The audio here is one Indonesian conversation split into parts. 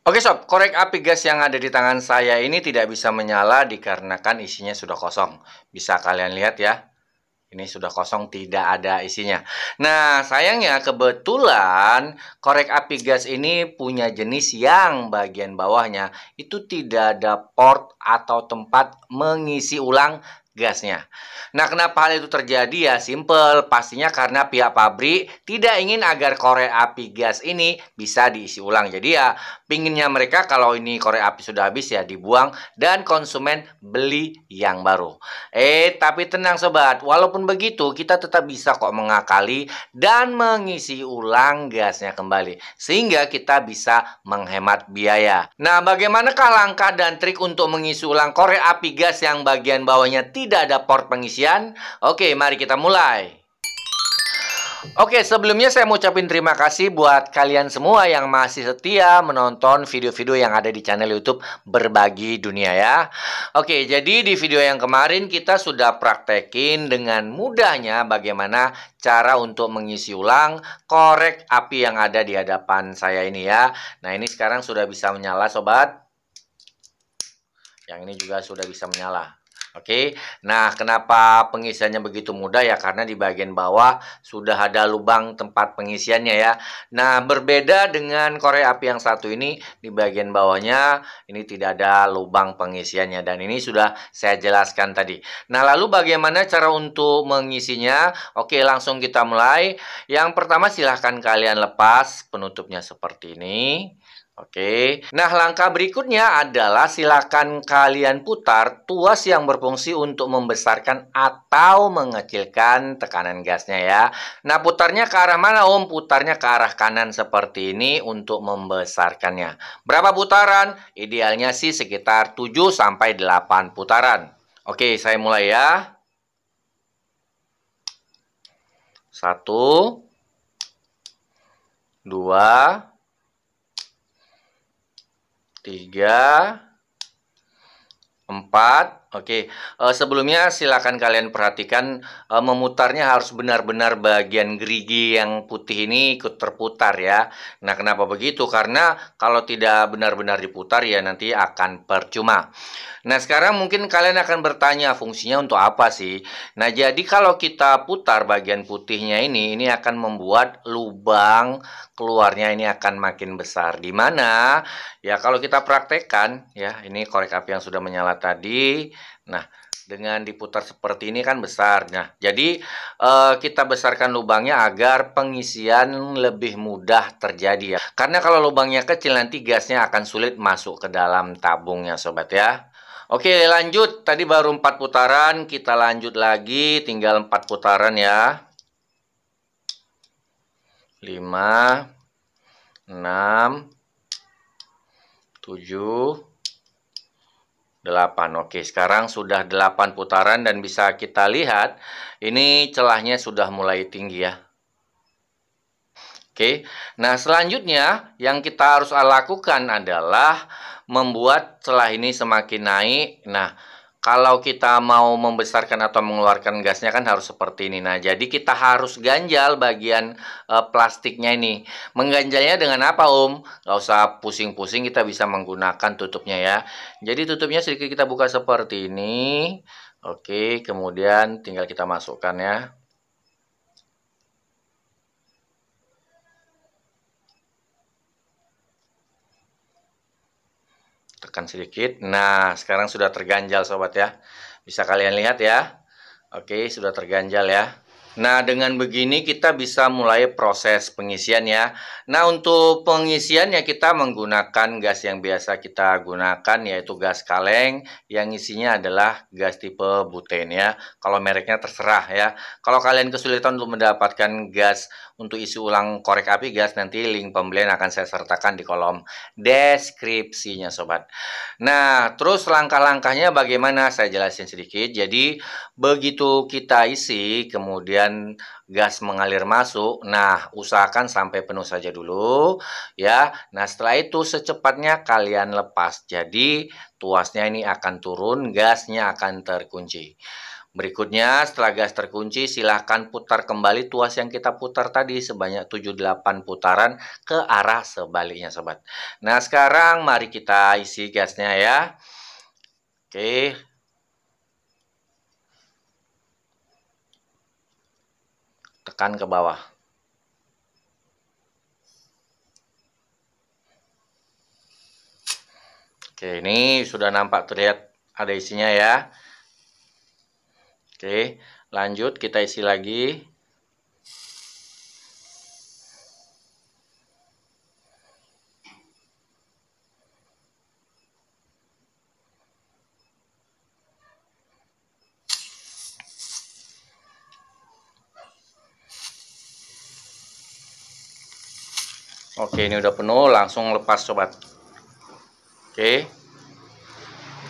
Oke sob, korek api gas yang ada di tangan saya ini tidak bisa menyala dikarenakan isinya sudah kosong. Bisa kalian lihat ya, ini sudah kosong, tidak ada isinya. Nah, sayangnya kebetulan korek api gas ini punya jenis yang bagian bawahnya itu tidak ada port atau tempat mengisi ulang gasnya. Nah, kenapa hal itu terjadi ya? Simple, pastinya karena pihak pabrik tidak ingin agar korek api gas ini bisa diisi ulang. Jadi ya, pinginnya mereka kalau ini korek api sudah habis ya dibuang dan konsumen beli yang baru. Tapi tenang sobat, walaupun begitu kita tetap bisa kok mengakali dan mengisi ulang gasnya kembali sehingga kita bisa menghemat biaya. Nah, bagaimanakah langkah dan trik untuk mengisi ulang korek api gas yang bagian bawahnya tidak ada port pengisian? Oke, mari kita mulai. Oke, sebelumnya saya mau ucapin terima kasih buat kalian semua yang masih setia menonton video-video yang ada di channel YouTube Berbagi Dunia ya. Oke, jadi di video yang kemarin kita sudah praktekin dengan mudahnya bagaimana cara untuk mengisi ulang korek api yang ada di hadapan saya ini ya. Nah, ini sekarang sudah bisa menyala sobat. Yang ini juga sudah bisa menyala. Oke, nah kenapa pengisiannya begitu mudah ya? Karena di bagian bawah sudah ada lubang tempat pengisiannya ya. Nah, berbeda dengan korek api yang satu ini, di bagian bawahnya ini tidak ada lubang pengisiannya. Dan ini sudah saya jelaskan tadi. Nah, lalu bagaimana cara untuk mengisinya? Oke, langsung kita mulai. Yang pertama silahkan kalian lepas penutupnya seperti ini. Oke, nah langkah berikutnya adalah silakan kalian putar tuas yang berfungsi untuk membesarkan atau mengecilkan tekanan gasnya ya. Nah putarnya ke arah mana Om? Putarnya ke arah kanan seperti ini untuk membesarkannya. Berapa putaran? Idealnya sih sekitar 7-8 putaran. Oke, saya mulai ya. 1, 2, 3, 4. Oke, sebelumnya silakan kalian perhatikan memutarnya harus benar-benar bagian gerigi yang putih ini ikut terputar ya. Nah, kenapa begitu? Karena kalau tidak benar-benar diputar ya nanti akan percuma. Nah, sekarang mungkin kalian akan bertanya fungsinya untuk apa sih? Nah, jadi kalau kita putar bagian putihnya ini akan membuat lubang keluarnya ini akan makin besar. Di mana? Ya, kalau kita praktekkan ya, ini korek api yang sudah menyala tadi. Nah, dengan diputar seperti ini kan besar. Nah, jadi kita besarkan lubangnya agar pengisian lebih mudah terjadi ya. Karena kalau lubangnya kecil nanti gasnya akan sulit masuk ke dalam tabungnya sobat ya. Oke, lanjut. Tadi baru 4 putaran, kita lanjut lagi, tinggal 4 putaran ya. 5, 6, 7, 8. Oke, sekarang sudah 8 putaran dan bisa kita lihat ini celahnya sudah mulai tinggi ya. Oke, nah selanjutnya yang kita harus lakukan adalah membuat celah ini semakin naik. Nah, kalau kita mau membesarkan atau mengeluarkan gasnya kan harus seperti ini. Nah, jadi kita harus ganjal bagian plastiknya ini. Mengganjalnya dengan apa, Om? Nggak usah pusing-pusing, kita bisa menggunakan tutupnya ya. Jadi tutupnya sedikit kita buka seperti ini. Oke, kemudian tinggal kita masukkan ya. Tekan sedikit. Nah, sekarang sudah terganjal sobat ya. Bisa kalian lihat ya. Oke, sudah terganjal ya. Nah, dengan begini kita bisa mulai proses pengisian ya. Nah, untuk pengisiannya kita menggunakan gas yang biasa kita gunakan, yaitu gas kaleng yang isinya adalah gas tipe buten ya. Kalau mereknya terserah ya. Kalau kalian kesulitan untuk mendapatkan gas untuk isi ulang korek api gas, nanti link pembelian akan saya sertakan di kolom deskripsinya sobat. Nah, terus langkah-langkahnya bagaimana? Saya jelasin sedikit. Jadi, begitu kita isi, kemudian gas mengalir masuk. Nah, usahakan sampai penuh saja dulu ya. Nah, setelah itu secepatnya kalian lepas. Jadi, tuasnya ini akan turun, gasnya akan terkunci. Berikutnya, setelah gas terkunci, silahkan putar kembali tuas yang kita putar tadi sebanyak 7-8 putaran ke arah sebaliknya, sobat. Nah, sekarang mari kita isi gasnya ya. Oke. Tekan ke bawah. Oke, ini sudah nampak terlihat ada isinya ya. Oke, lanjut kita isi lagi. Oke, ini udah penuh, langsung lepas sobat. Oke.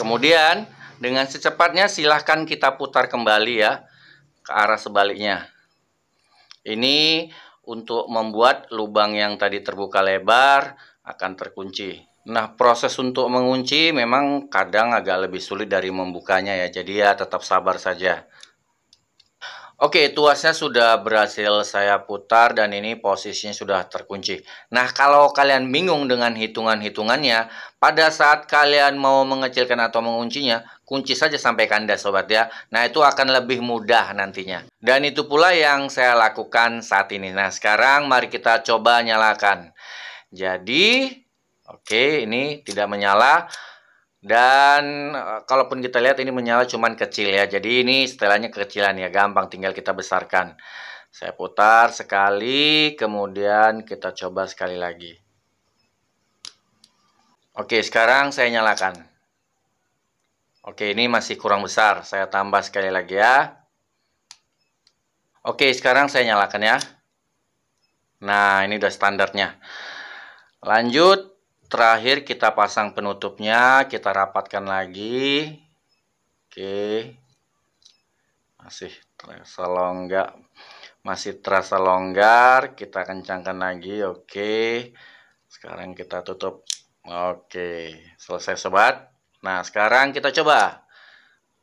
Kemudian dengan secepatnya silahkan kita putar kembali ya ke arah sebaliknya. Ini untuk membuat lubang yang tadi terbuka lebar akan terkunci. Nah, proses untuk mengunci memang kadang agak lebih sulit dari membukanya ya. Jadi ya tetap sabar saja. Oke, tuasnya sudah berhasil saya putar dan ini posisinya sudah terkunci. Nah, kalau kalian bingung dengan hitungan-hitungannya, pada saat kalian mau mengecilkan atau menguncinya, kunci saja sampai kandas sobat ya. Nah, itu akan lebih mudah nantinya. Dan itu pula yang saya lakukan saat ini. Nah, sekarang mari kita coba nyalakan. Jadi, oke, ini tidak menyala. Dan kalaupun kita lihat ini menyala cuman kecil ya. Jadi ini setelannya kekecilan ya, gampang tinggal kita besarkan. Saya putar sekali, kemudian kita coba sekali lagi. Oke, sekarang saya nyalakan. Oke, ini masih kurang besar. Saya tambah sekali lagi ya. Oke, sekarang saya nyalakan ya. Nah, ini udah standarnya. Lanjut. Terakhir kita pasang penutupnya, kita rapatkan lagi. Oke. Masih terasa longgar, kita kencangkan lagi. Oke. Sekarang kita tutup. Oke, selesai sobat. Nah, sekarang kita coba.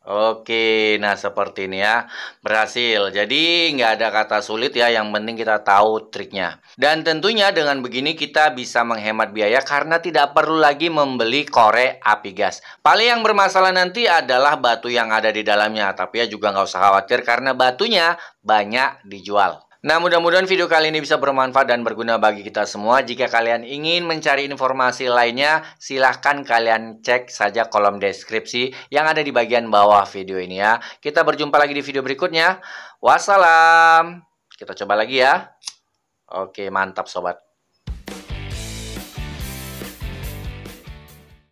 Oke, nah seperti ini ya, berhasil. Jadi nggak ada kata sulit ya, yang penting kita tahu triknya. Dan tentunya dengan begini kita bisa menghemat biaya karena tidak perlu lagi membeli korek api gas. Paling yang bermasalah nanti adalah batu yang ada di dalamnya, tapi ya juga nggak usah khawatir karena batunya banyak dijual. Nah, mudah-mudahan video kali ini bisa bermanfaat dan berguna bagi kita semua. Jika kalian ingin mencari informasi lainnya, silahkan kalian cek saja kolom deskripsi yang ada di bagian bawah video ini ya. Kita berjumpa lagi di video berikutnya. Wassalam. Kita coba lagi ya. Oke, mantap sobat.